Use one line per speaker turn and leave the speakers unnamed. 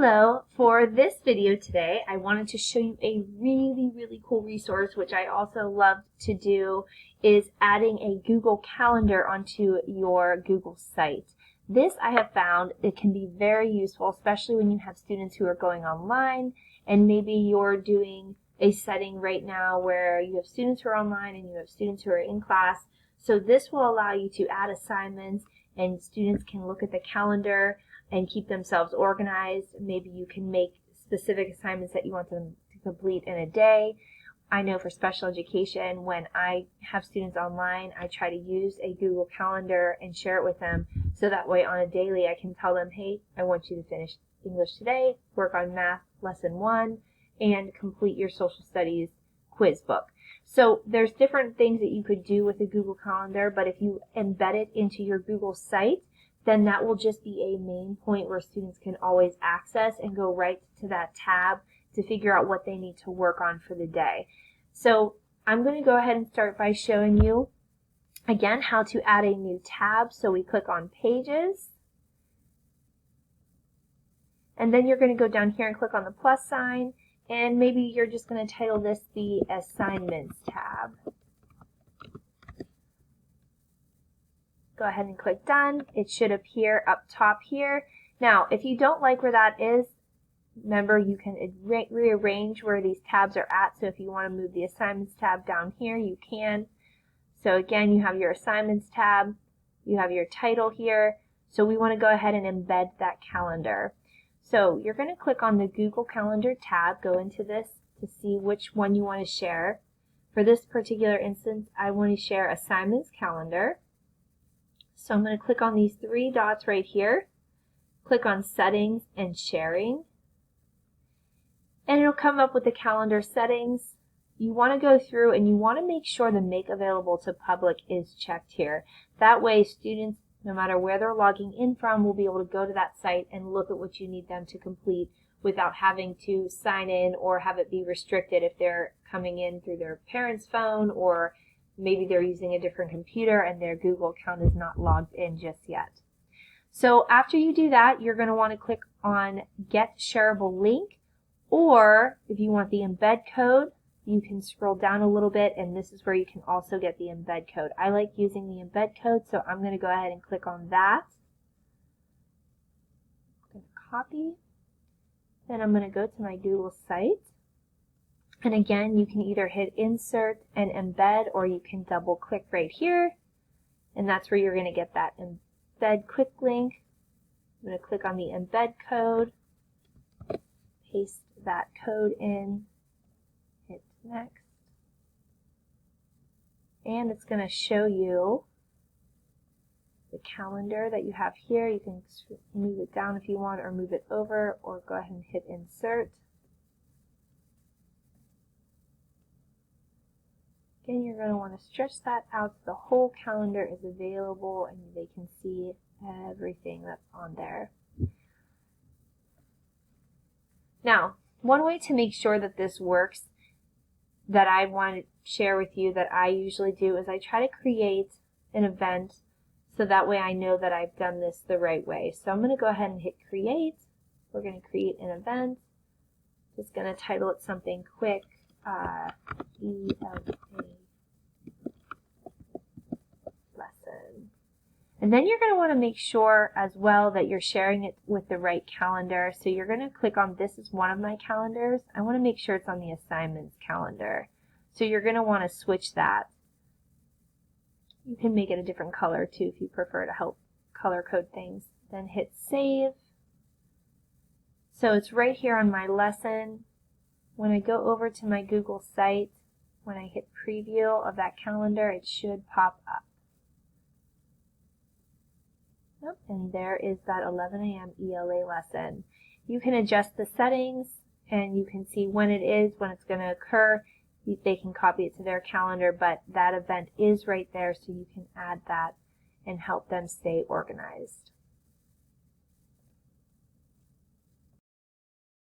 Hello, for this video today I wanted to show you a really cool resource which I also love to do is adding a Google Calendar onto your Google site. This I have found it can be very useful, especially when you have students who are going online and maybe you're doing a setting right now where you have students who are online and you have students who are in class. So this will allow you to add assignments and students can look at the calendar and keep themselves organized. Maybe you can make specific assignments that you want them to complete in a day. I know for special education, when I have students online, I try to use a Google Calendar and share it with them so that way on a daily I can tell them, hey, I want you to finish English today, work on math lesson 1, and complete your social studies quiz book. So there's different things that you could do with a Google Calendar, but if you embed it into your Google site, then that will just be a main point where students can always access and go right to that tab to figure out what they need to work on for the day. So I'm going to go ahead and start by showing you again how to add a new tab. So we click on Pages, and then you're going to go down here and click on the plus sign, and maybe you're just going to title this the Assignments tab. Go ahead and click Done. It should appear up top here. Now, if you don't like where that is, remember you can rearrange where these tabs are at. So if you want to move the Assignments tab down here, you can. So again, you have your Assignments tab. You have your title here. So we want to go ahead and embed that calendar. So you're going to click on the Google Calendar tab, go into this to see which one you want to share. For this particular instance, I want to share Assignments Calendar. So I'm going to click on these 3 dots right here, click on Settings and Sharing, and it'll come up with the calendar settings. You want to go through and you want to make sure the Make Available to Public is checked here. That way students, no matter where they're logging in from, will be able to go to that site and look at what you need them to complete without having to sign in or have it be restricted if they're coming in through their parent's phone, or maybe they're using a different computer and their Google account is not logged in just yet. So after you do that, you're going to want to click on Get Shareable Link, or if you want the embed code, you can scroll down a little bit and this is where you can also get the embed code. I like using the embed code, so I'm going to go ahead and click on that. I'm going to copy. Then I'm going to go to my Google site. And again, you can either hit Insert and Embed, or you can double click right here, and that's where you're going to get that Embed Quick Link. I'm going to click on the Embed code, paste that code in, hit Next, and it's going to show you the calendar that you have here. You can move it down if you want, or move it over, or go ahead and hit Insert. Again, you're going to want to stretch that out so the whole calendar is available and they can see everything that's on there. Now, one way to make sure that this works that I want to share with you that I usually do is I try to create an event so that way I know that I've done this the right way. So I'm going to go ahead and hit Create. We're going to create an event. Just going to title it something quick. ELA lesson. And then you're going to want to make sure as well that you're sharing it with the right calendar. So you're going to click on This is one of my calendars. I want to make sure it's on the Assignments calendar. So you're going to want to switch that. You can make it a different color too if you prefer to help color code things. Then hit Save. So it's right here on my lesson. When I go over to my Google site, when I hit preview of that calendar, it should pop up. Yep, and there is that 11 a.m. ELA lesson. You can adjust the settings and you can see when it is, when it's going to occur. They can copy it to their calendar, but that event is right there, so you can add that and help them stay organized.